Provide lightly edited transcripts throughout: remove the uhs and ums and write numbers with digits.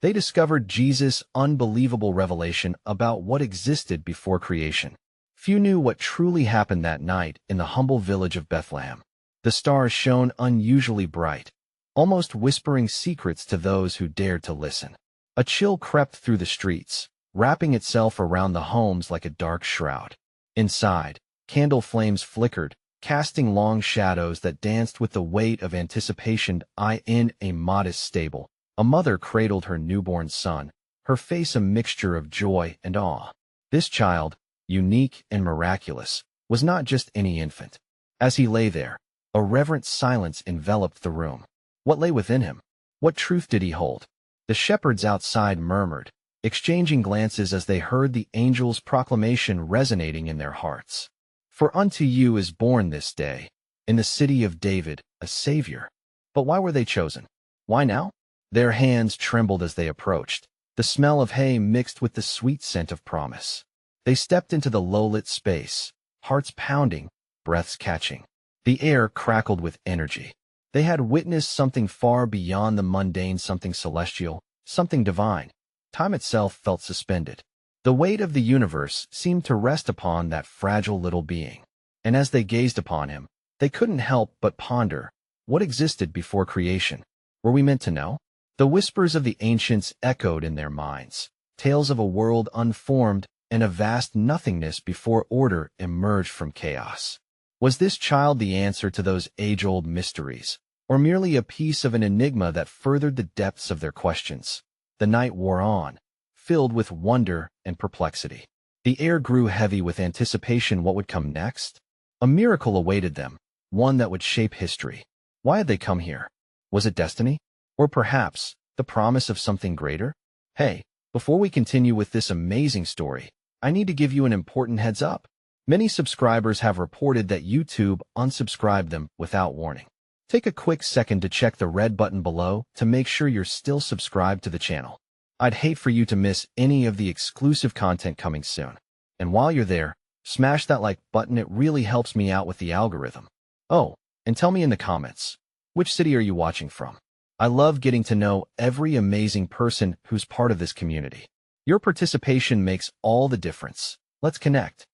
They discovered Jesus' unbelievable revelation about what existed before creation. Few knew what truly happened that night in the humble village of Bethlehem. The stars shone unusually bright, almost whispering secrets to those who dared to listen. A chill crept through the streets, wrapping itself around the homes like a dark shroud. Inside, candle flames flickered, casting long shadows that danced with the weight of anticipation. In a modest stable, a mother cradled her newborn son, her face a mixture of joy and awe. This child, unique and miraculous, was not just any infant. As he lay there, a reverent silence enveloped the room. What lay within him? What truth did he hold? The shepherds outside murmured, exchanging glances as they heard the angel's proclamation resonating in their hearts. For unto you is born this day, in the city of David, a Savior. But why were they chosen? Why now? Their hands trembled as they approached, the smell of hay mixed with the sweet scent of promise. They stepped into the low-lit space, hearts pounding, breaths catching. The air crackled with energy. They had witnessed something far beyond the mundane, something celestial, something divine. Time itself felt suspended. The weight of the universe seemed to rest upon that fragile little being. And as they gazed upon him, they couldn't help but ponder, what existed before creation? Were we meant to know? The whispers of the ancients echoed in their minds, tales of a world unformed and a vast nothingness before order emerged from chaos. Was this child the answer to those age-old mysteries, or merely a piece of an enigma that furthered the depths of their questions? The night wore on, filled with wonder and perplexity. The air grew heavy with anticipation. What would come next? A miracle awaited them, one that would shape history. Why had they come here? Was it destiny? Or perhaps the promise of something greater? Hey, before we continue with this amazing story, I need to give you an important heads up. Many subscribers have reported that YouTube unsubscribed them without warning. Take a quick second to check the red button below to make sure you're still subscribed to the channel. I'd hate for you to miss any of the exclusive content coming soon. And while you're there, smash that like button. It really helps me out with the algorithm. Oh, and tell me in the comments, which city are you watching from? I love getting to know every amazing person who's part of this community. Your participation makes all the difference. Let's connect.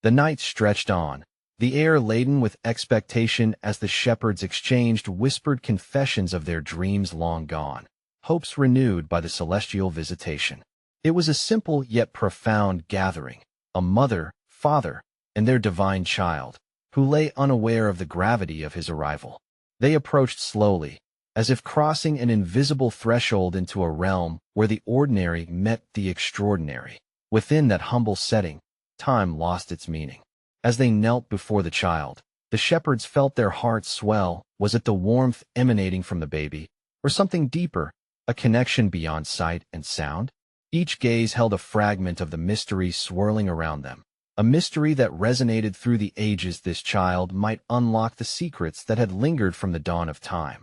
The night stretched on, the air laden with expectation as the shepherds exchanged whispered confessions of their dreams long gone, hopes renewed by the celestial visitation. It was a simple yet profound gathering, a mother, father, and their divine child, who lay unaware of the gravity of his arrival. They approached slowly, as if crossing an invisible threshold into a realm where the ordinary met the extraordinary. Within that humble setting, time lost its meaning. As they knelt before the child, the shepherds felt their hearts swell. Was it the warmth emanating from the baby, or something deeper, a connection beyond sight and sound? Each gaze held a fragment of the mystery swirling around them, a mystery that resonated through the ages. This child might unlock the secrets that had lingered from the dawn of time.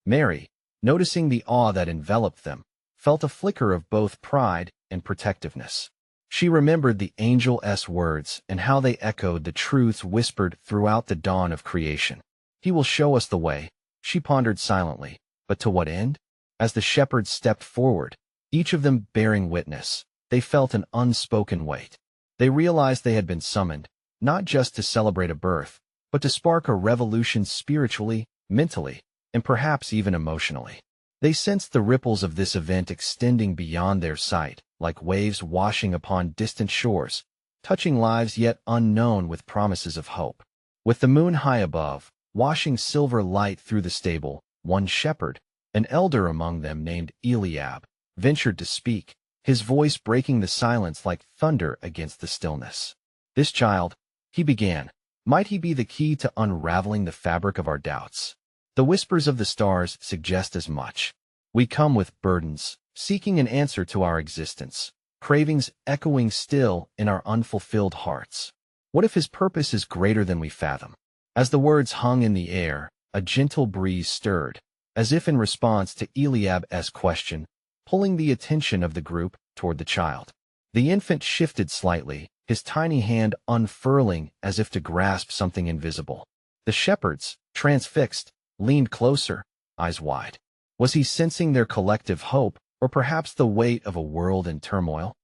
Mary, noticing the awe that enveloped them, felt a flicker of both pride and protectiveness. She remembered the angel's words and how they echoed the truths whispered throughout the dawn of creation. He will show us the way, she pondered silently, but to what end? As the shepherds stepped forward, each of them bearing witness, they felt an unspoken weight. They realized they had been summoned, not just to celebrate a birth, but to spark a revolution spiritually, mentally, and perhaps even emotionally. They sensed the ripples of this event extending beyond their sight, like waves washing upon distant shores, touching lives yet unknown with promises of hope. With the moon high above, washing silver light through the stable, one shepherd, an elder among them named Eliab, ventured to speak, his voice breaking the silence like thunder against the stillness. This child, he began, might he be the key to unraveling the fabric of our doubts? The whispers of the stars suggest as much. We come with burdens, seeking an answer to our existence, cravings echoing still in our unfulfilled hearts. What if his purpose is greater than we fathom? As the words hung in the air, a gentle breeze stirred, as if in response to Eliab's question, pulling the attention of the group toward the child. The infant shifted slightly, his tiny hand unfurling as if to grasp something invisible. The shepherds, transfixed, leaned closer, eyes wide. Was he sensing their collective hope, Or perhaps the weight of a world in turmoil?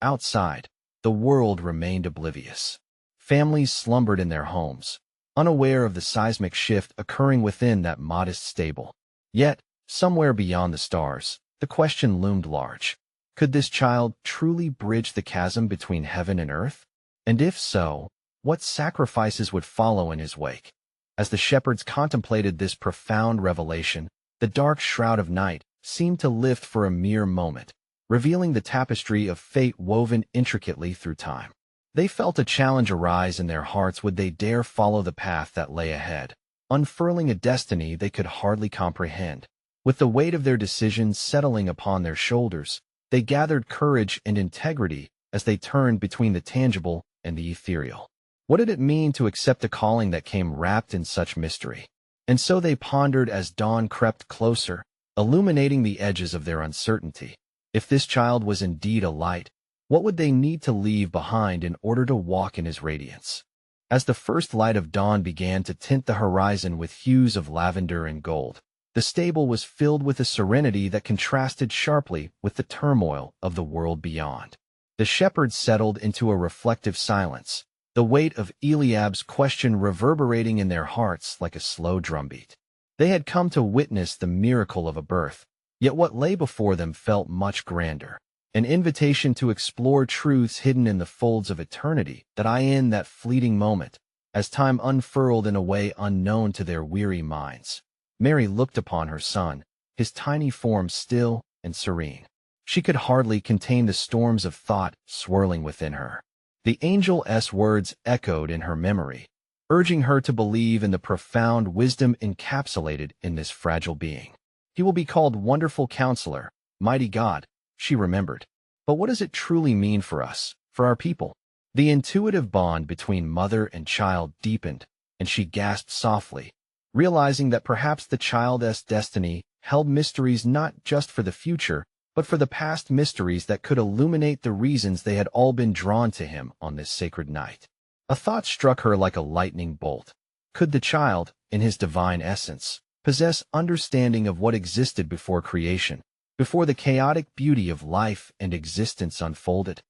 Outside, the world remained oblivious. Families slumbered in their homes, unaware of the seismic shift occurring within that modest stable. Yet, somewhere beyond the stars, the question loomed large. Could this child truly bridge the chasm between heaven and earth? And if so, what sacrifices would follow in his wake? As the shepherds contemplated this profound revelation, the dark shroud of night seemed to lift for a mere moment, revealing the tapestry of fate woven intricately through time. They felt a challenge arise in their hearts. Would they dare follow the path that lay ahead, unfurling a destiny they could hardly comprehend? With the weight of their decisions settling upon their shoulders, they gathered courage and integrity as they turned between the tangible and the ethereal. What did it mean to accept a calling that came wrapped in such mystery? And so they pondered as dawn crept closer, illuminating the edges of their uncertainty. If this child was indeed a light, what would they need to leave behind in order to walk in his radiance? As the first light of dawn began to tint the horizon with hues of lavender and gold, the stable was filled with a serenity that contrasted sharply with the turmoil of the world beyond. The shepherds settled into a reflective silence, the weight of Eliab's question reverberating in their hearts like a slow drumbeat. They had come to witness the miracle of a birth, yet what lay before them felt much grander, an invitation to explore truths hidden in the folds of eternity that in that fleeting moment, as time unfurled in a way unknown to their weary minds. Mary looked upon her son, his tiny form still and serene. She could hardly contain the storms of thought swirling within her. The angel's words echoed in her memory, urging her to believe in the profound wisdom encapsulated in this fragile being. He will be called Wonderful Counselor, Mighty God, she remembered. But what does it truly mean for us, for our people? The intuitive bond between mother and child deepened, and she gasped softly, realizing that perhaps the child's destiny held mysteries not just for the future, but for the past, mysteries that could illuminate the reasons they had all been drawn to him on this sacred night. A thought struck her like a lightning bolt. Could the child, in his divine essence, possess understanding of what existed before creation, before the chaotic beauty of life and existence unfolded?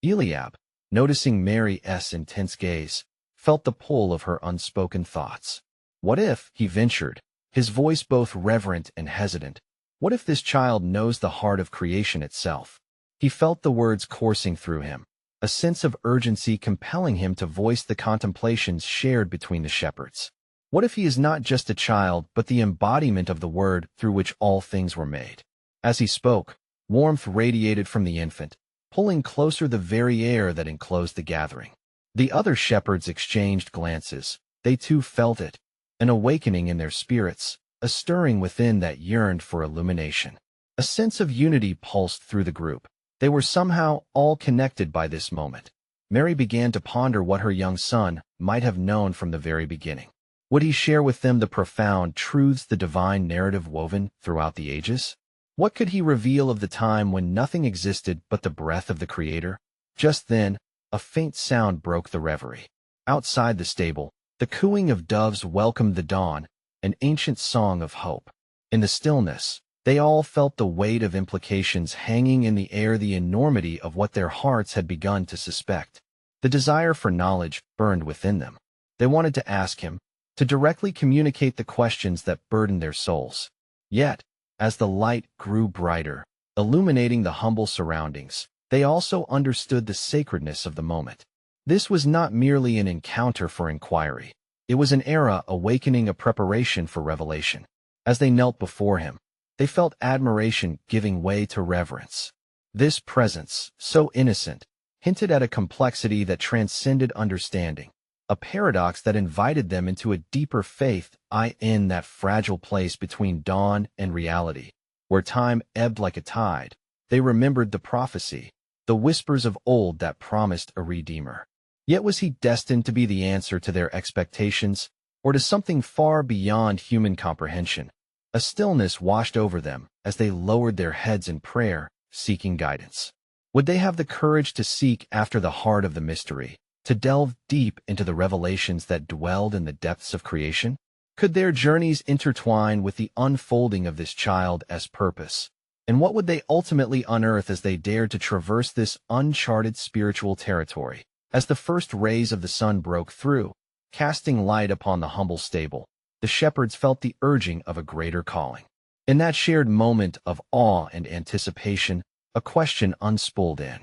Eliab, noticing Mary's intense gaze, felt the pull of her unspoken thoughts. What if, he ventured, his voice both reverent and hesitant, what if this child knows the heart of creation itself? He felt the words coursing through him, a sense of urgency compelling him to voice the contemplations shared between the shepherds. What if he is not just a child but the embodiment of the word through which all things were made? As he spoke, warmth radiated from the infant, pulling closer the very air that enclosed the gathering. The other shepherds exchanged glances. They too felt it, an awakening in their spirits, a stirring within that yearned for illumination. A sense of unity pulsed through the group. They were somehow all connected by this moment. Mary began to ponder what her young son might have known from the very beginning. Would he share with them the profound truths, the divine narrative woven throughout the ages? What could he reveal of the time when nothing existed but the breath of the Creator? Just then, a faint sound broke the reverie. Outside the stable, the cooing of doves welcomed the dawn, an ancient song of hope. In the stillness, they all felt the weight of implications hanging in the air, the enormity of what their hearts had begun to suspect. The desire for knowledge burned within them. They wanted to ask him, to directly communicate the questions that burdened their souls. Yet, as the light grew brighter, illuminating the humble surroundings, they also understood the sacredness of the moment. This was not merely an encounter for inquiry. It was an era awakening, a preparation for revelation. As they knelt before him, they felt admiration giving way to reverence. This presence, so innocent, hinted at a complexity that transcended understanding, a paradox that invited them into a deeper faith in that fragile place between dawn and reality, where time ebbed like a tide. They remembered the prophecy, the whispers of old that promised a Redeemer. Yet was he destined to be the answer to their expectations, or to something far beyond human comprehension? A stillness washed over them as they lowered their heads in prayer, seeking guidance. Would they have the courage to seek after the heart of the mystery, to delve deep into the revelations that dwelled in the depths of creation? Could their journeys intertwine with the unfolding of this child's purpose, And what would they ultimately unearth as they dared to traverse this uncharted spiritual territory? As the first rays of the sun broke through, casting light upon the humble stable, the shepherds felt the urging of a greater calling. In that shared moment of awe and anticipation, a question unspooled in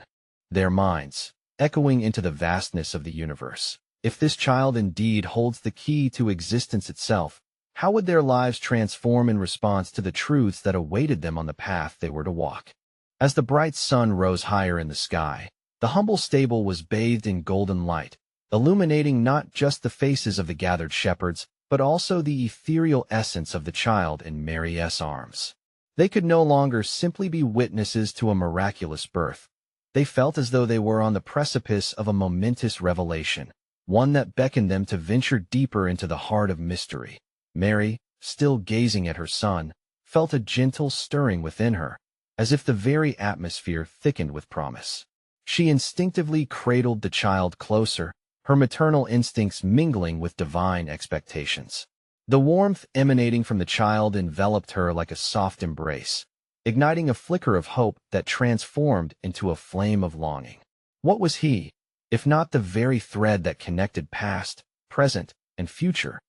their minds, echoing into the vastness of the universe. If this child indeed holds the key to existence itself, how would their lives transform in response to the truths that awaited them on the path they were to walk? As the bright sun rose higher in the sky, the humble stable was bathed in golden light, illuminating not just the faces of the gathered shepherds, but also the ethereal essence of the child in Mary's arms. They could no longer simply be witnesses to a miraculous birth. They felt as though they were on the precipice of a momentous revelation, one that beckoned them to venture deeper into the heart of mystery. Mary, still gazing at her son, felt a gentle stirring within her, as if the very atmosphere thickened with promise. She instinctively cradled the child closer, her maternal instincts mingling with divine expectations. The warmth emanating from the child enveloped her like a soft embrace, igniting a flicker of hope that transformed into a flame of longing. What was he, if not the very thread that connected past, present, and future?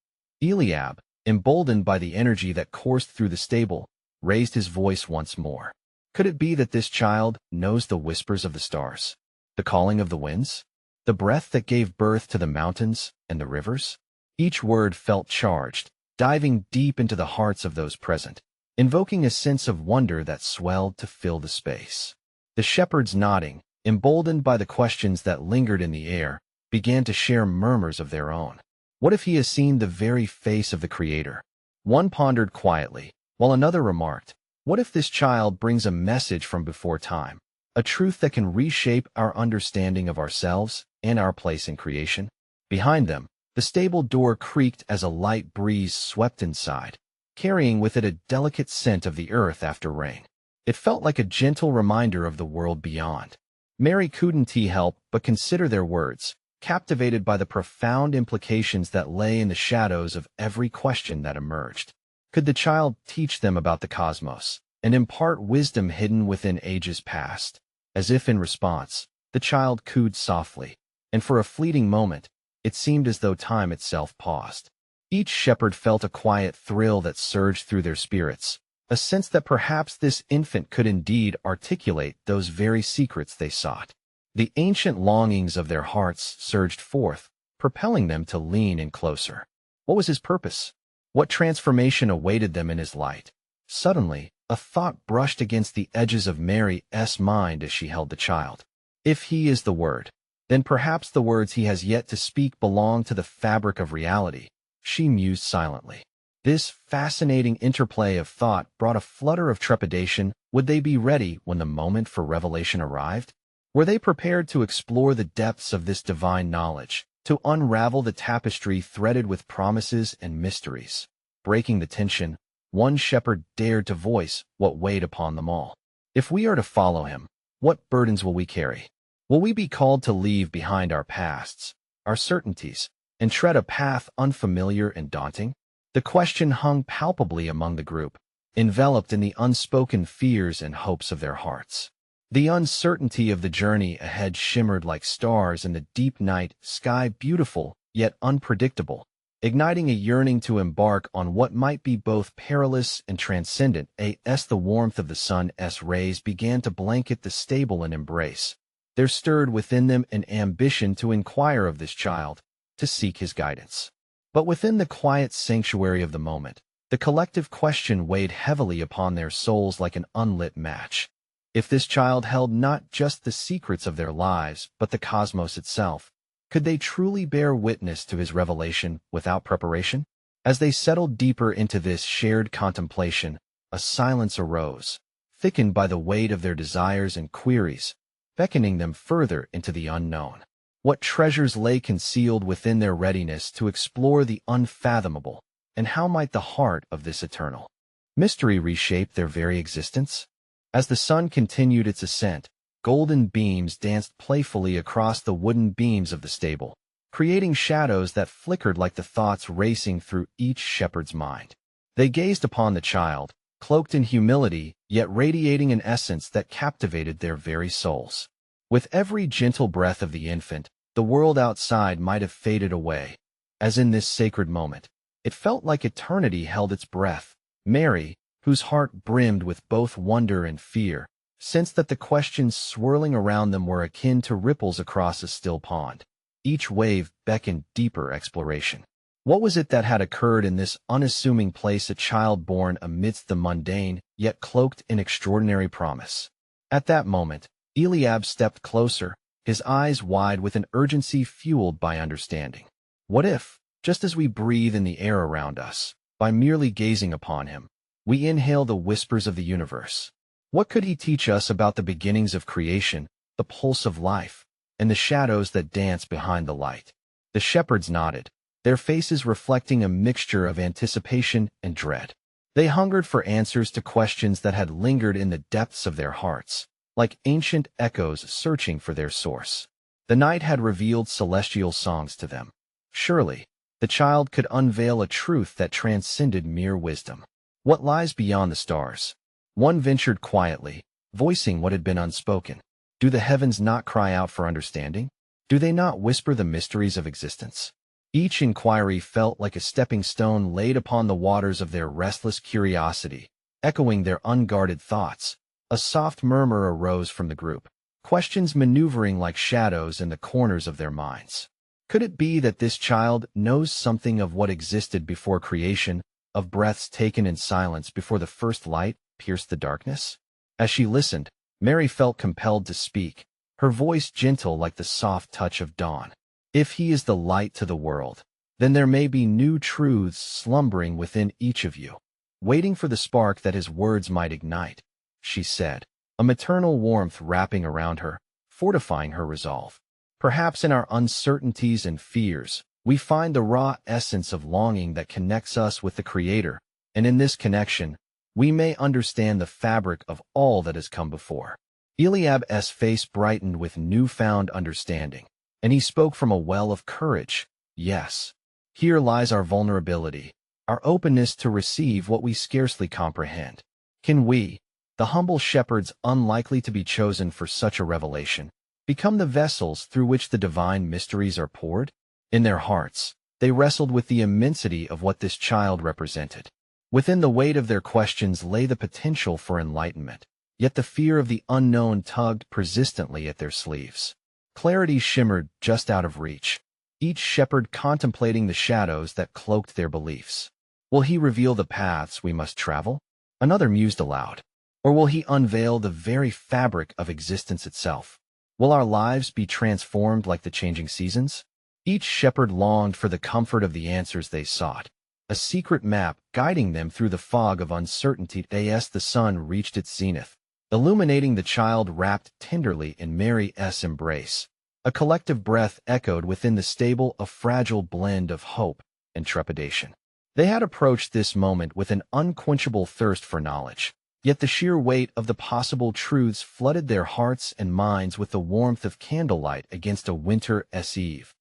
Eliab, emboldened by the energy that coursed through the stable, raised his voice once more. Could it be that this child knows the whispers of the stars, the calling of the winds, the breath that gave birth to the mountains and the rivers? Each word felt charged, diving deep into the hearts of those present, invoking a sense of wonder that swelled to fill the space. The shepherds, nodding, emboldened by the questions that lingered in the air, began to share murmurs of their own. What if he has seen the very face of the Creator? One pondered quietly, while another remarked, what if this child brings a message from before time, a truth that can reshape our understanding of ourselves and our place in creation? Behind them, the stable door creaked as a light breeze swept inside, carrying with it a delicate scent of the earth after rain. It felt like a gentle reminder of the world beyond. Mary couldn't help but consider their words, captivated by the profound implications that lay in the shadows of every question that emerged. Could the child teach them about the cosmos and impart wisdom hidden within ages past? As if in response, the child cooed softly, and for a fleeting moment, it seemed as though time itself paused. Each shepherd felt a quiet thrill that surged through their spirits, a sense that perhaps this infant could indeed articulate those very secrets they sought. The ancient longings of their hearts surged forth, propelling them to lean in closer. What was his purpose? What transformation awaited them in his light? Suddenly, a thought brushed against the edges of Mary's mind as she held the child. If he is the Word, then perhaps the words he has yet to speak belong to the fabric of reality, she mused silently. This fascinating interplay of thought brought a flutter of trepidation. Would they be ready when the moment for revelation arrived? Were they prepared to explore the depths of this divine knowledge, to unravel the tapestry threaded with promises and mysteries? Breaking the tension, one shepherd dared to voice what weighed upon them all. If we are to follow him, what burdens will we carry? Will we be called to leave behind our pasts, our certainties, and tread a path unfamiliar and daunting? The question hung palpably among the group, enveloped in the unspoken fears and hopes of their hearts. The uncertainty of the journey ahead shimmered like stars in the deep night sky, beautiful yet unpredictable, igniting a yearning to embark on what might be both perilous and transcendent. As the warmth of the sun's rays began to blanket the stable in embrace, there stirred within them an ambition to inquire of this child, to seek his guidance. But within the quiet sanctuary of the moment, the collective question weighed heavily upon their souls like an unlit match. If this child held not just the secrets of their lives, but the cosmos itself, could they truly bear witness to his revelation without preparation? As they settled deeper into this shared contemplation, a silence arose, thickened by the weight of their desires and queries, beckoning them further into the unknown. What treasures lay concealed within their readiness to explore the unfathomable, and how might the heart of this eternal mystery reshape their very existence? As the sun continued its ascent, golden beams danced playfully across the wooden beams of the stable, creating shadows that flickered like the thoughts racing through each shepherd's mind. They gazed upon the child, cloaked in humility, yet radiating an essence that captivated their very souls. With every gentle breath of the infant, the world outside might have faded away. As in this sacred moment, it felt like eternity held its breath. Mary, whose heart brimmed with both wonder and fear, sensed that the questions swirling around them were akin to ripples across a still pond. Each wave beckoned deeper exploration. What was it that had occurred in this unassuming place, a child born amidst the mundane, yet cloaked in extraordinary promise? At that moment, Eliab stepped closer, his eyes wide with an urgency fueled by understanding. What if, just as we breathe in the air around us, by merely gazing upon him, we inhale the whispers of the universe? What could he teach us about the beginnings of creation, the pulse of life, and the shadows that dance behind the light? The shepherds nodded, their faces reflecting a mixture of anticipation and dread. They hungered for answers to questions that had lingered in the depths of their hearts, like ancient echoes searching for their source. The night had revealed celestial songs to them. Surely, the child could unveil a truth that transcended mere wisdom. What lies beyond the stars? One ventured quietly, voicing what had been unspoken. Do the heavens not cry out for understanding? Do they not whisper the mysteries of existence? Each inquiry felt like a stepping stone laid upon the waters of their restless curiosity, echoing their unguarded thoughts. A soft murmur arose from the group, questions maneuvering like shadows in the corners of their minds. Could it be that this child knows something of what existed before creation, of breaths taken in silence before the first light pierced the darkness? As she listened, Mary felt compelled to speak, her voice gentle like the soft touch of dawn. If he is the light to the world, then there may be new truths slumbering within each of you, waiting for the spark that his words might ignite, she said, a maternal warmth wrapping around her, fortifying her resolve. Perhaps in our uncertainties and fears, we find the raw essence of longing that connects us with the Creator, and in this connection, we may understand the fabric of all that has come before. Eliab's face brightened with newfound understanding, and he spoke from a well of courage. Yes, here lies our vulnerability, our openness to receive what we scarcely comprehend. Can we, the humble shepherds unlikely to be chosen for such a revelation, become the vessels through which the divine mysteries are poured? In their hearts, they wrestled with the immensity of what this child represented. Within the weight of their questions lay the potential for enlightenment, yet the fear of the unknown tugged persistently at their sleeves. Clarity shimmered just out of reach, each shepherd contemplating the shadows that cloaked their beliefs. Will he reveal the paths we must travel? Another mused aloud. Or will he unveil the very fabric of existence itself? Will our lives be transformed like the changing seasons? Each shepherd longed for the comfort of the answers they sought, a secret map guiding them through the fog of uncertainty. As the sun reached its zenith, illuminating the child wrapped tenderly in Mary's embrace, a collective breath echoed within the stable, a fragile blend of hope and trepidation. They had approached this moment with an unquenchable thirst for knowledge, yet the sheer weight of the possible truths flooded their hearts and minds with the warmth of candlelight against a winter's eve.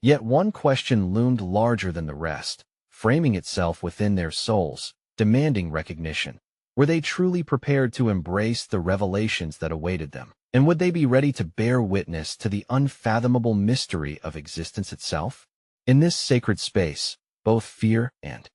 Yet one question loomed larger than the rest, framing itself within their souls, demanding recognition. Were they truly prepared to embrace the revelations that awaited them? And would they be ready to bear witness to the unfathomable mystery of existence itself? In this sacred space, both fear and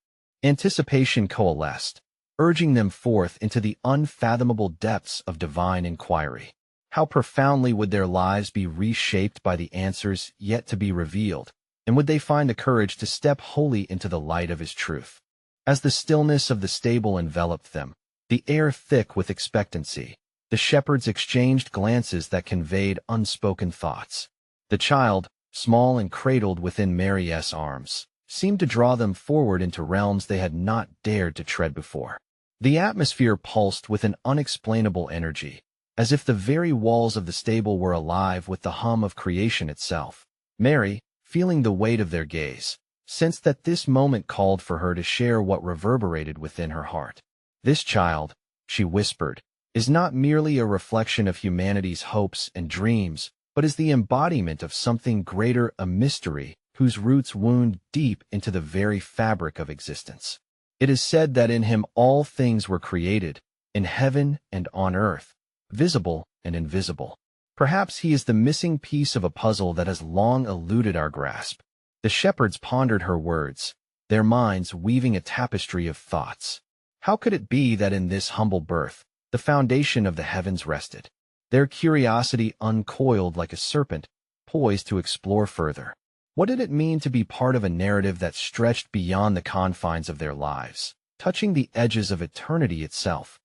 anticipation coalesced, urging them forth into the unfathomable depths of divine inquiry. How profoundly would their lives be reshaped by the answers yet to be revealed, and would they find the courage to step wholly into the light of his truth? As the stillness of the stable enveloped them, the air thick with expectancy, the shepherds exchanged glances that conveyed unspoken thoughts. The child, small and cradled within Mary's arms, seemed to draw them forward into realms they had not dared to tread before. The atmosphere pulsed with an unexplainable energy, as if the very walls of the stable were alive with the hum of creation itself. Mary, feeling the weight of their gaze, sensed that this moment called for her to share what reverberated within her heart. This child, she whispered, is not merely a reflection of humanity's hopes and dreams, but is the embodiment of something greater, a mystery whose roots wound deep into the very fabric of existence. It is said that in him all things were created, in heaven and on earth, visible and invisible. Perhaps he is the missing piece of a puzzle that has long eluded our grasp. The shepherds pondered her words, their minds weaving a tapestry of thoughts. How could it be that in this humble birth, the foundation of the heavens rested? Their curiosity uncoiled like a serpent, poised to explore further. What did it mean to be part of a narrative that stretched beyond the confines of their lives, touching the edges of eternity itself?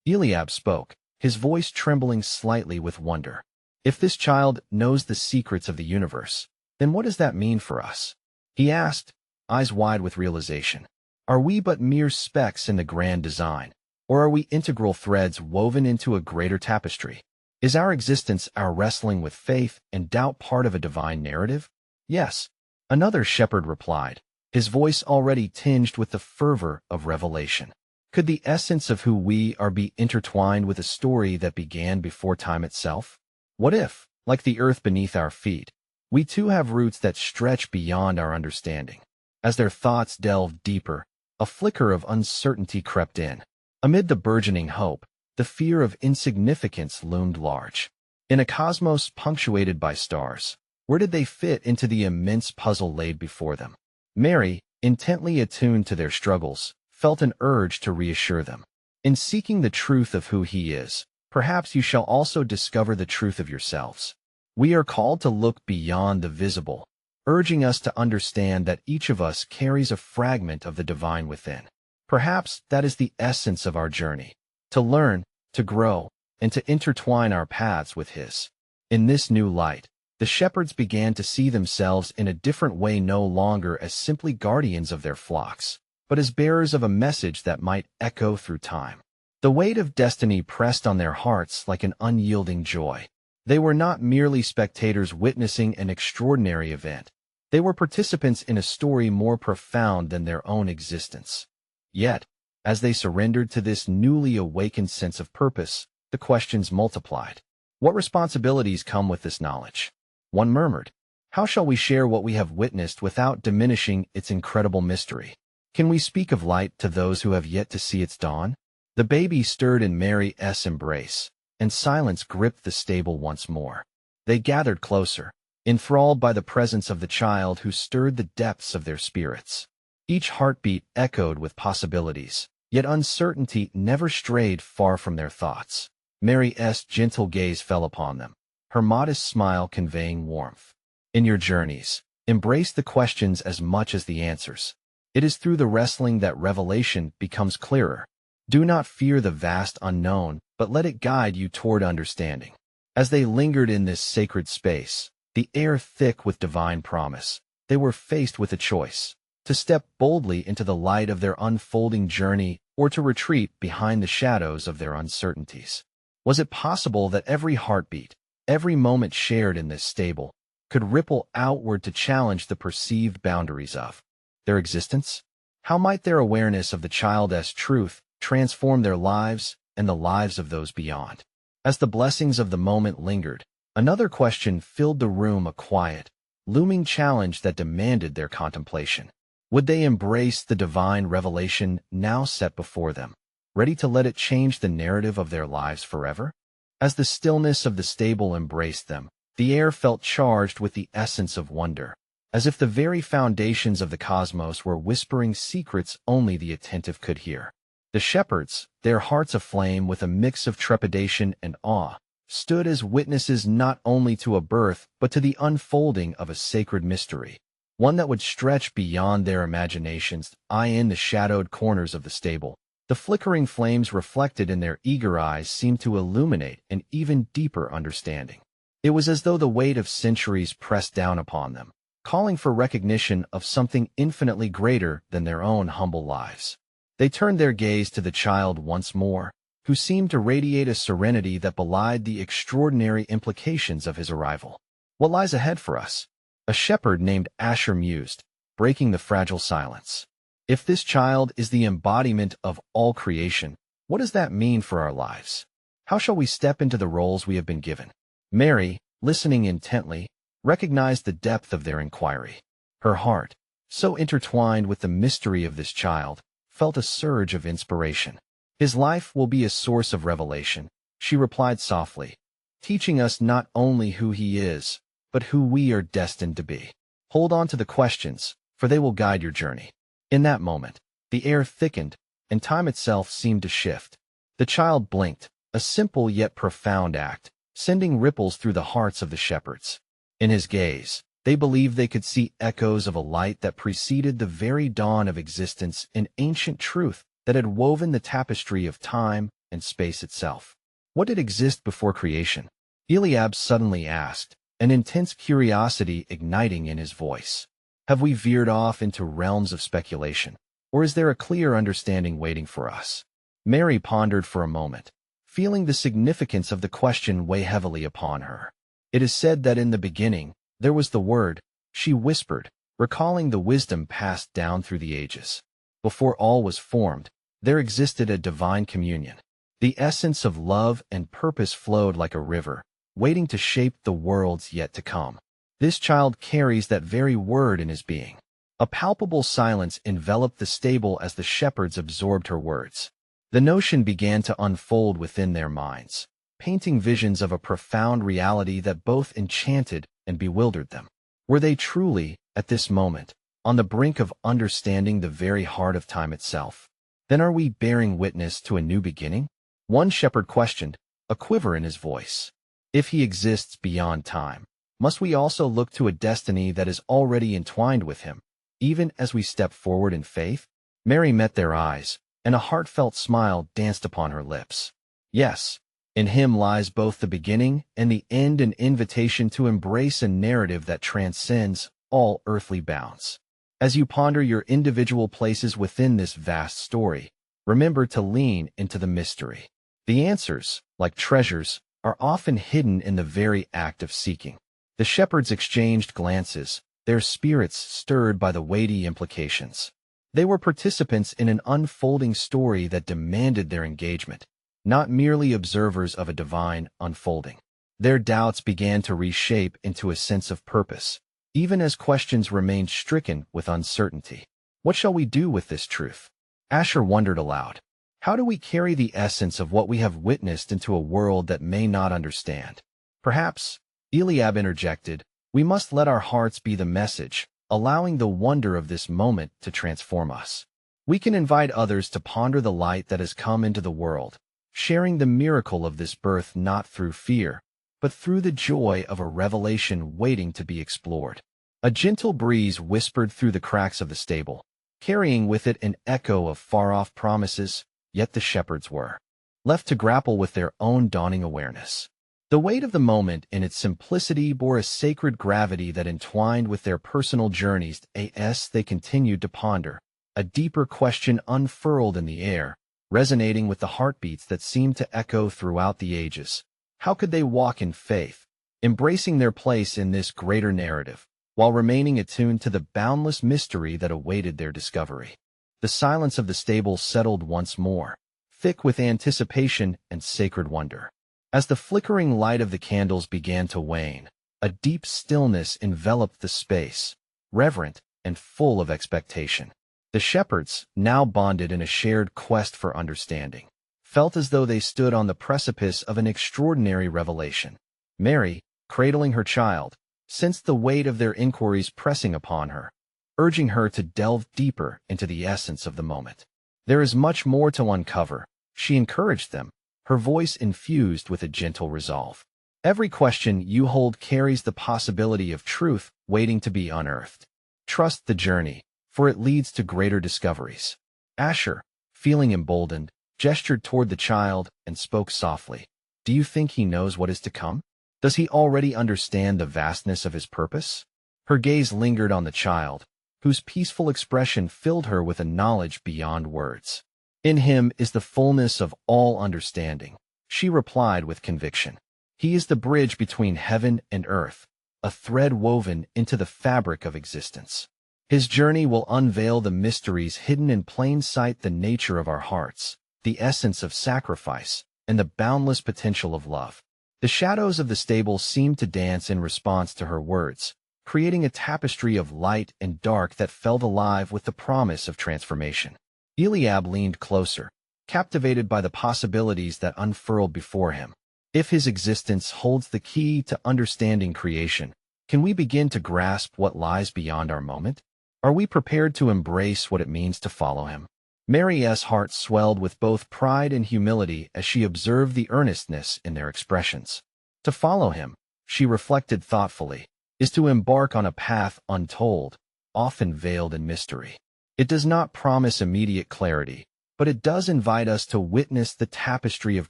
Eliab spoke, his voice trembling slightly with wonder. If this child knows the secrets of the universe, then what does that mean for us? He asked, eyes wide with realization. Are we but mere specks in the grand design, or are we integral threads woven into a greater tapestry? Is our existence, our wrestling with faith and doubt, part of a divine narrative? Yes, another shepherd replied, his voice already tinged with the fervor of revelation. Could the essence of who we are be intertwined with a story that began before time itself? What if, like the earth beneath our feet, we too have roots that stretch beyond our understanding? As their thoughts delved deeper, a flicker of uncertainty crept in. Amid the burgeoning hope, the fear of insignificance loomed large. In a cosmos punctuated by stars, where did they fit into the immense puzzle laid before them? Mary, intently attuned to their struggles, felt an urge to reassure them. In seeking the truth of who he is, perhaps you shall also discover the truth of yourselves. We are called to look beyond the visible, urging us to understand that each of us carries a fragment of the divine within. Perhaps that is the essence of our journey, to learn, to grow, and to intertwine our paths with his. In this new light, the shepherds began to see themselves in a different way, no longer as simply guardians of their flocks, but as bearers of a message that might echo through time. The weight of destiny pressed on their hearts like an unyielding joy. They were not merely spectators witnessing an extraordinary event. They were participants in a story more profound than their own existence. Yet, as they surrendered to this newly awakened sense of purpose, the questions multiplied. What responsibilities come with this knowledge? One murmured, how shall we share what we have witnessed without diminishing its incredible mystery? Can we speak of light to those who have yet to see its dawn? The baby stirred in Mary's embrace, and silence gripped the stable once more. They gathered closer, enthralled by the presence of the child who stirred the depths of their spirits. Each heartbeat echoed with possibilities, yet uncertainty never strayed far from their thoughts. Mary's gentle gaze fell upon them, her modest smile conveying warmth. In your journeys, embrace the questions as much as the answers. It is through the wrestling that revelation becomes clearer. Do not fear the vast unknown, but let it guide you toward understanding. As they lingered in this sacred space, the air thick with divine promise, they were faced with a choice: to step boldly into the light of their unfolding journey or to retreat behind the shadows of their uncertainties. Was it possible that every heartbeat, every moment shared in this stable, could ripple outward to challenge the perceived boundaries of their existence? How might their awareness of the child as truth transform their lives and the lives of those beyond? As the blessings of the moment lingered, another question filled the room, a quiet, looming challenge that demanded their contemplation. Would they embrace the divine revelation now set before them, ready to let it change the narrative of their lives forever? As the stillness of the stable embraced them, the air felt charged with the essence of wonder, as if the very foundations of the cosmos were whispering secrets only the attentive could hear. The shepherds, their hearts aflame with a mix of trepidation and awe, stood as witnesses not only to a birth but to the unfolding of a sacred mystery, one that would stretch beyond their imaginations. In the shadowed corners of the stable, the flickering flames reflected in their eager eyes seemed to illuminate an even deeper understanding. It was as though the weight of centuries pressed down upon them, calling for recognition of something infinitely greater than their own humble lives. They turned their gaze to the child once more, who seemed to radiate a serenity that belied the extraordinary implications of his arrival. What lies ahead for us? A shepherd named Asher mused, breaking the fragile silence. If this child is the embodiment of all creation, what does that mean for our lives? How shall we step into the roles we have been given? Mary, listening intently, recognized the depth of their inquiry. Her heart, so intertwined with the mystery of this child, felt a surge of inspiration. His life will be a source of revelation, she replied softly, teaching us not only who he is, but who we are destined to be. Hold on to the questions, for they will guide your journey. In that moment, the air thickened, and time itself seemed to shift. The child blinked, a simple yet profound act, sending ripples through the hearts of the shepherds. In his gaze, they believed they could see echoes of a light that preceded the very dawn of existence, an ancient truth that had woven the tapestry of time and space itself. What did exist before creation? Eliab suddenly asked, an intense curiosity igniting in his voice. Have we veered off into realms of speculation, or is there a clear understanding waiting for us? Mary pondered for a moment, feeling the significance of the question weigh heavily upon her. It is said that in the beginning, there was the Word, she whispered, recalling the wisdom passed down through the ages. Before all was formed, there existed a divine communion. The essence of love and purpose flowed like a river, waiting to shape the worlds yet to come. This child carries that very word in his being. A palpable silence enveloped the stable as the shepherds absorbed her words. The notion began to unfold within their minds, painting visions of a profound reality that both enchanted and bewildered them. Were they truly, at this moment, on the brink of understanding the very heart of time itself? Then are we bearing witness to a new beginning? One shepherd questioned, a quiver in his voice. If he exists beyond time, must we also look to a destiny that is already entwined with him, even as we step forward in faith? Mary met their eyes, and a heartfelt smile danced upon her lips. Yes, in him lies both the beginning and the end, an invitation to embrace a narrative that transcends all earthly bounds. As you ponder your individual places within this vast story, remember to lean into the mystery. The answers, like treasures, are often hidden in the very act of seeking. The shepherds exchanged glances, their spirits stirred by the weighty implications. They were participants in an unfolding story that demanded their engagement, not merely observers of a divine unfolding. Their doubts began to reshape into a sense of purpose, even as questions remained stricken with uncertainty. What shall we do with this truth? Asher wondered aloud. How do we carry the essence of what we have witnessed into a world that may not understand? Perhaps, Eliab interjected, we must let our hearts be the message, allowing the wonder of this moment to transform us. We can invite others to ponder the light that has come into the world, sharing the miracle of this birth not through fear, but through the joy of a revelation waiting to be explored. A gentle breeze whispered through the cracks of the stable, carrying with it an echo of far-off promises, yet the shepherds were left to grapple with their own dawning awareness. The weight of the moment in its simplicity bore a sacred gravity that entwined with their personal journeys as they continued to ponder. A deeper question unfurled in the air, resonating with the heartbeats that seemed to echo throughout the ages. How could they walk in faith, embracing their place in this greater narrative, while remaining attuned to the boundless mystery that awaited their discovery? The silence of the stable settled once more, thick with anticipation and sacred wonder. As the flickering light of the candles began to wane, a deep stillness enveloped the space, reverent and full of expectation. The shepherds, now bonded in a shared quest for understanding, felt as though they stood on the precipice of an extraordinary revelation. Mary, cradling her child, sensed the weight of their inquiries pressing upon her, urging her to delve deeper into the essence of the moment. There is much more to uncover, she encouraged them, her voice infused with a gentle resolve. Every question you hold carries the possibility of truth waiting to be unearthed. Trust the journey, for it leads to greater discoveries. Asher, feeling emboldened, gestured toward the child and spoke softly. Do you think he knows what is to come? Does he already understand the vastness of his purpose? Her gaze lingered on the child, whose peaceful expression filled her with a knowledge beyond words. In him is the fullness of all understanding, she replied with conviction. He is the bridge between heaven and earth, a thread woven into the fabric of existence. His journey will unveil the mysteries hidden in plain sight, the nature of our hearts, the essence of sacrifice, and the boundless potential of love. The shadows of the stable seemed to dance in response to her words, creating a tapestry of light and dark that felt alive with the promise of transformation. Eliab leaned closer, captivated by the possibilities that unfurled before him. If his existence holds the key to understanding creation, can we begin to grasp what lies beyond our moment? Are we prepared to embrace what it means to follow him? Mary's heart swelled with both pride and humility as she observed the earnestness in their expressions. To follow him, she reflected thoughtfully, is to embark on a path untold, often veiled in mystery. It does not promise immediate clarity, but it does invite us to witness the tapestry of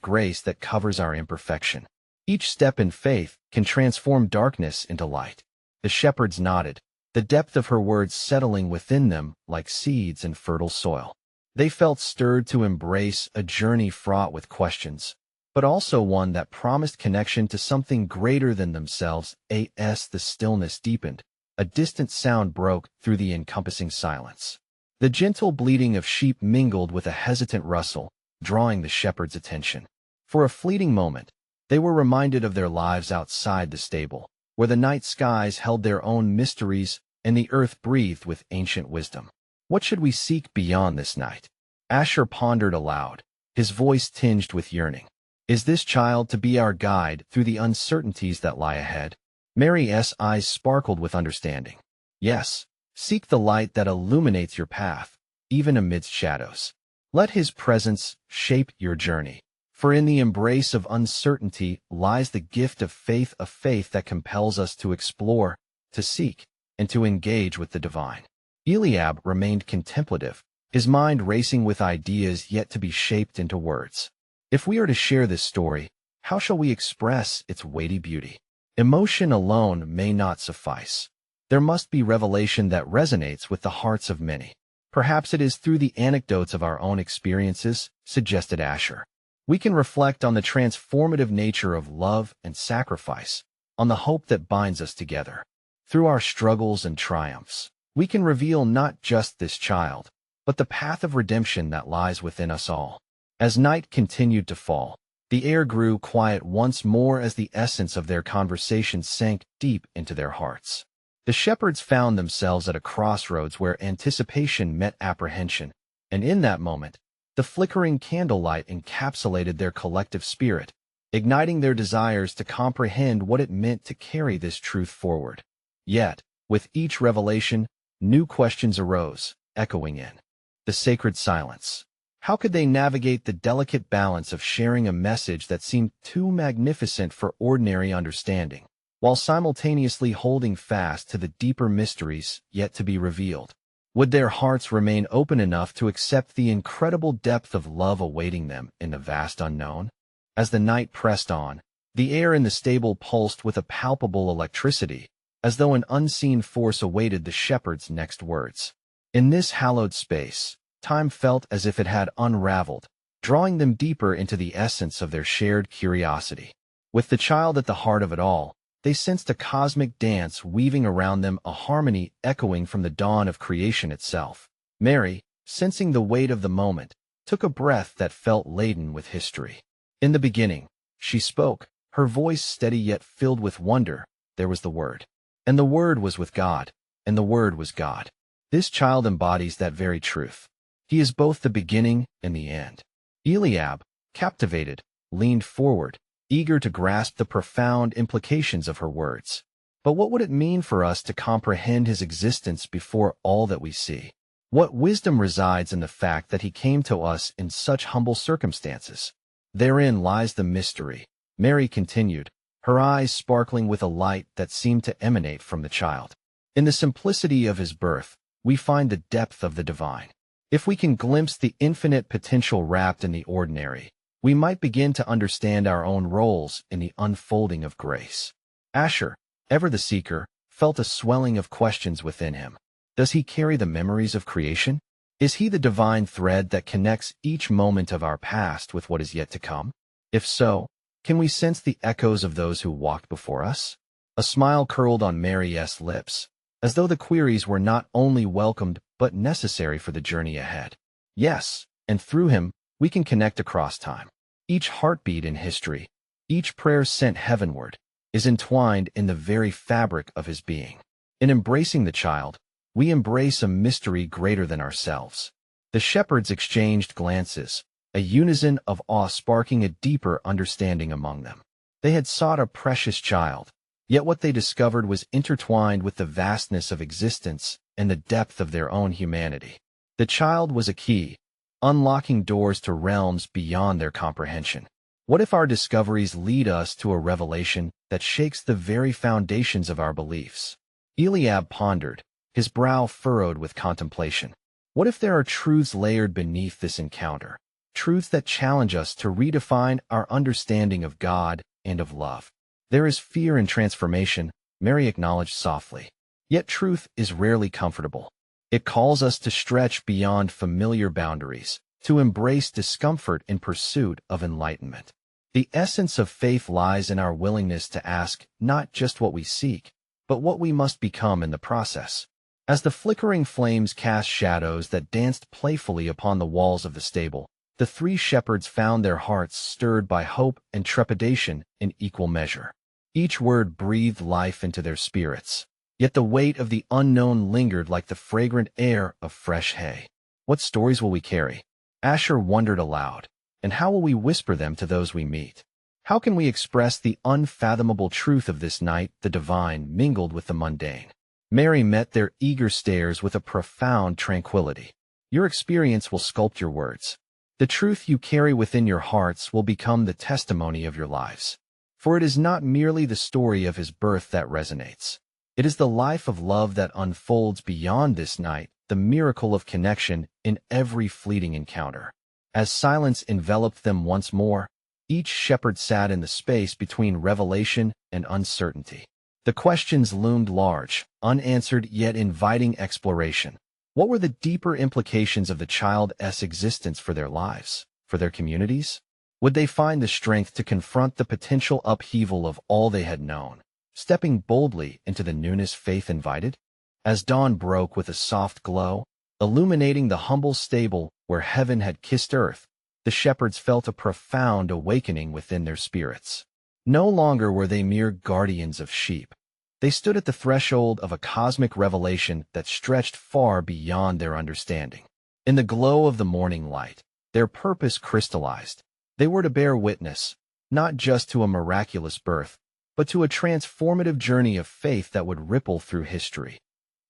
grace that covers our imperfection. Each step in faith can transform darkness into light. The shepherds nodded, the depth of her words settling within them like seeds in fertile soil. They felt stirred to embrace a journey fraught with questions, but also one that promised connection to something greater than themselves. As the stillness deepened, a distant sound broke through the encompassing silence. The gentle bleating of sheep mingled with a hesitant rustle, drawing the shepherd's attention. For a fleeting moment, they were reminded of their lives outside the stable, where the night skies held their own mysteries and the earth breathed with ancient wisdom. What should we seek beyond this night? Asher pondered aloud, his voice tinged with yearning. Is this child to be our guide through the uncertainties that lie ahead? Mary's eyes sparkled with understanding. Yes, seek the light that illuminates your path, even amidst shadows. Let his presence shape your journey. For in the embrace of uncertainty lies the gift of faith, a faith that compels us to explore, to seek, and to engage with the divine. Eliab remained contemplative, his mind racing with ideas yet to be shaped into words. If we are to share this story, how shall we express its weighty beauty? Emotion alone may not suffice. There must be revelation that resonates with the hearts of many. Perhaps it is through the anecdotes of our own experiences, suggested Asher. We can reflect on the transformative nature of love and sacrifice, on the hope that binds us together. Through our struggles and triumphs, we can reveal not just this child, but the path of redemption that lies within us all. As night continued to fall, the air grew quiet once more as the essence of their conversation sank deep into their hearts. The shepherds found themselves at a crossroads where anticipation met apprehension, and in that moment, the flickering candlelight encapsulated their collective spirit, igniting their desires to comprehend what it meant to carry this truth forward. Yet, with each revelation, new questions arose, echoing in the sacred silence. How could they navigate the delicate balance of sharing a message that seemed too magnificent for ordinary understanding, while simultaneously holding fast to the deeper mysteries yet to be revealed? Would their hearts remain open enough to accept the incredible depth of love awaiting them in the vast unknown? As the night pressed on, the air in the stable pulsed with a palpable electricity, as though an unseen force awaited the shepherd's next words. In this hallowed space, time felt as if it had unraveled, drawing them deeper into the essence of their shared curiosity. With the child at the heart of it all, they sensed a cosmic dance weaving around them, a harmony echoing from the dawn of creation itself. Mary, sensing the weight of the moment, took a breath that felt laden with history. In the beginning, she spoke, her voice steady yet filled with wonder. There was the Word. And the Word was with God, and the Word was God. This child embodies that very truth. He is both the beginning and the end. Eliab, captivated, leaned forward, eager to grasp the profound implications of her words. But what would it mean for us to comprehend his existence before all that we see? What wisdom resides in the fact that he came to us in such humble circumstances? Therein lies the mystery, Mary continued, her eyes sparkling with a light that seemed to emanate from the child. In the simplicity of his birth, we find the depth of the divine. If we can glimpse the infinite potential wrapped in the ordinary, we might begin to understand our own roles in the unfolding of grace. Asher, ever the seeker, felt a swelling of questions within him. Does he carry the memories of creation? Is he the divine thread that connects each moment of our past with what is yet to come? If so, can we sense the echoes of those who walked before us? A smile curled on Mary's lips, as though the queries were not only welcomed but necessary for the journey ahead. Yes, and through him, we can connect across time. Each heartbeat in history, each prayer sent heavenward, is entwined in the very fabric of his being. In embracing the child, we embrace a mystery greater than ourselves. The shepherds exchanged glances, a unison of awe sparking a deeper understanding among them. They had sought a precious child, yet what they discovered was intertwined with the vastness of existence and the depth of their own humanity. The child was a key, unlocking doors to realms beyond their comprehension. What if our discoveries lead us to a revelation that shakes the very foundations of our beliefs? Eliab pondered, his brow furrowed with contemplation. What if there are truths layered beneath this encounter? Truths that challenge us to redefine our understanding of God and of love. There is fear in transformation, Mary acknowledged softly. Yet truth is rarely comfortable. It calls us to stretch beyond familiar boundaries, to embrace discomfort in pursuit of enlightenment. The essence of faith lies in our willingness to ask not just what we seek, but what we must become in the process. As the flickering flames cast shadows that danced playfully upon the walls of the stable, the three shepherds found their hearts stirred by hope and trepidation in equal measure. Each word breathed life into their spirits, yet the weight of the unknown lingered like the fragrant air of fresh hay. What stories will we carry? Asher wondered aloud. And how will we whisper them to those we meet? How can we express the unfathomable truth of this night, the divine mingled with the mundane? Mary met their eager stares with a profound tranquility. Your experience will sculpt your words. The truth you carry within your hearts will become the testimony of your lives. For it is not merely the story of his birth that resonates. It is the life of love that unfolds beyond this night, the miracle of connection in every fleeting encounter. As silence enveloped them once more, each shepherd sat in the space between revelation and uncertainty. The questions loomed large, unanswered yet inviting exploration. What were the deeper implications of the child's existence for their lives, for their communities? Would they find the strength to confront the potential upheaval of all they had known, stepping boldly into the newness faith invited? As dawn broke with a soft glow, illuminating the humble stable where heaven had kissed earth, the shepherds felt a profound awakening within their spirits. No longer were they mere guardians of sheep. They stood at the threshold of a cosmic revelation that stretched far beyond their understanding. In the glow of the morning light, their purpose crystallized. They were to bear witness, not just to a miraculous birth, but to a transformative journey of faith that would ripple through history.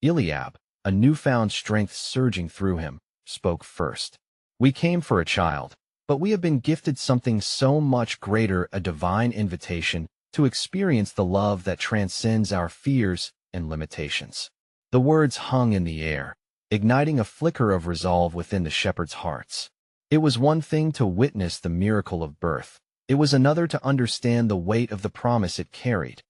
Eliab, a newfound strength surging through him, spoke first. We came for a child, but we have been gifted something so much greater, a divine invitation to experience the love that transcends our fears and limitations. The words hung in the air, igniting a flicker of resolve within the shepherds' hearts. It was one thing to witness the miracle of birth. It was another to understand the weight of the promise it carried.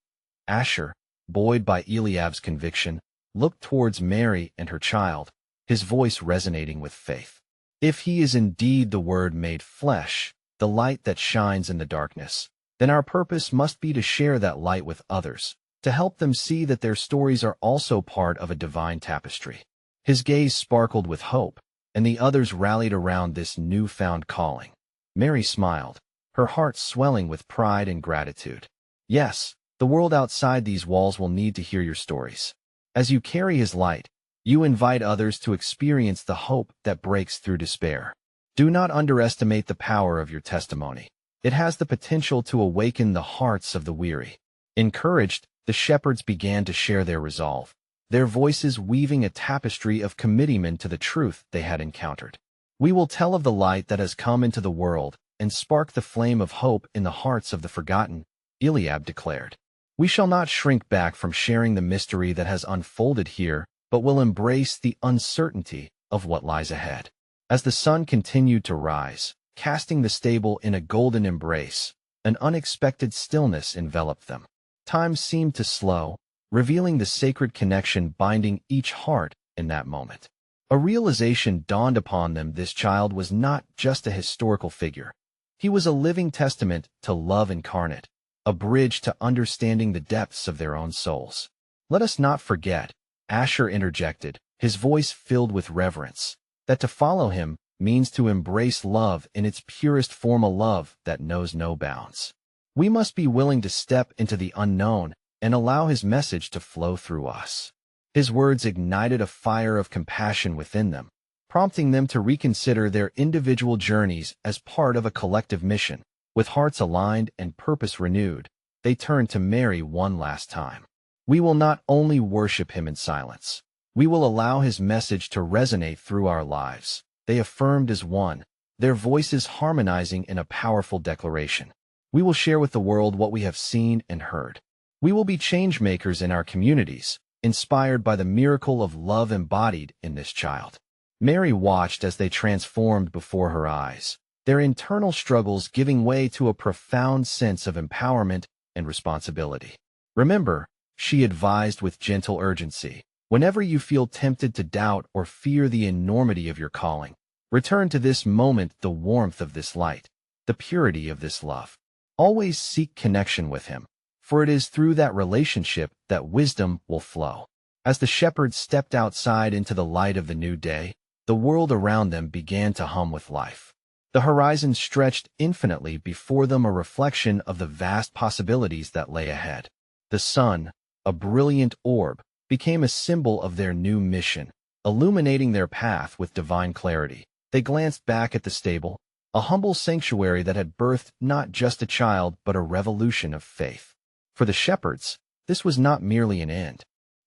Asher, buoyed by Eliab's conviction, looked towards Mary and her child, his voice resonating with faith. If he is indeed the Word made flesh, the light that shines in the darkness, then our purpose must be to share that light with others, to help them see that their stories are also part of a divine tapestry. His gaze sparkled with hope, and the others rallied around this newfound calling. Mary smiled, her heart swelling with pride and gratitude. Yes, the world outside these walls will need to hear your stories. As you carry his light, you invite others to experience the hope that breaks through despair. Do not underestimate the power of your testimony. It has the potential to awaken the hearts of the weary. Encouraged, the shepherds began to share their resolve, their voices weaving a tapestry of commitment to the truth they had encountered. We will tell of the light that has come into the world and spark the flame of hope in the hearts of the forgotten, Eliab declared. We shall not shrink back from sharing the mystery that has unfolded here, but will embrace the uncertainty of what lies ahead. As the sun continued to rise, casting the stable in a golden embrace, an unexpected stillness enveloped them. Time seemed to slow, revealing the sacred connection binding each heart in that moment. A realization dawned upon them: this child was not just a historical figure. He was a living testament to love incarnate, a bridge to understanding the depths of their own souls. Let us not forget, Asher interjected, his voice filled with reverence, that to follow him means to embrace love in its purest form, a love that knows no bounds. We must be willing to step into the unknown and allow his message to flow through us. His words ignited a fire of compassion within them, prompting them to reconsider their individual journeys as part of a collective mission. With hearts aligned and purpose renewed, they turned to Mary one last time. We will not only worship him in silence. We will allow his message to resonate through our lives, they affirmed as one, their voices harmonizing in a powerful declaration. We will share with the world what we have seen and heard. We will be change makers in our communities, inspired by the miracle of love embodied in this child. Mary watched as they transformed before her eyes, their internal struggles giving way to a profound sense of empowerment and responsibility. Remember, she advised with gentle urgency, whenever you feel tempted to doubt or fear the enormity of your calling, return to this moment, the warmth of this light, the purity of this love. Always seek connection with him, for it is through that relationship that wisdom will flow. As the shepherds stepped outside into the light of the new day, the world around them began to hum with life. The horizon stretched infinitely before them, a reflection of the vast possibilities that lay ahead. The sun, a brilliant orb, became a symbol of their new mission, illuminating their path with divine clarity. They glanced back at the stable, a humble sanctuary that had birthed not just a child but a revolution of faith. For the shepherds, this was not merely an end,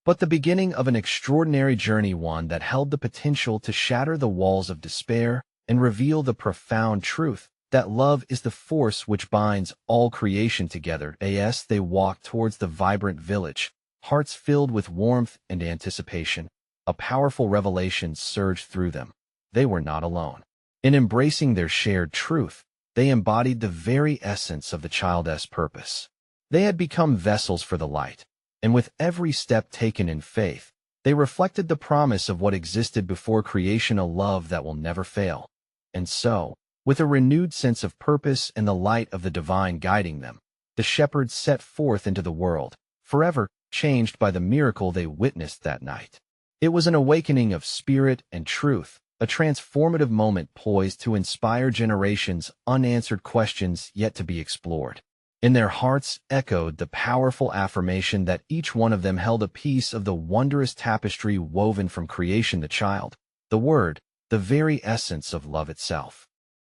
but the beginning of an extraordinary journey, one that held the potential to shatter the walls of despair and reveal the profound truth that love is the force which binds all creation together. As they walked towards the vibrant village, hearts filled with warmth and anticipation, a powerful revelation surged through them. They were not alone. In embracing their shared truth, they embodied the very essence of the child's purpose. They had become vessels for the light, and with every step taken in faith, they reflected the promise of what existed before creation, a love that will never fail. And so, with a renewed sense of purpose and the light of the divine guiding them, the shepherds set forth into the world, forever changed by the miracle they witnessed that night. It was an awakening of spirit and truth, a transformative moment poised to inspire generations, unanswered questions yet to be explored. In their hearts echoed the powerful affirmation that each one of them held a piece of the wondrous tapestry woven from creation, the child, the Word, the very essence of love itself.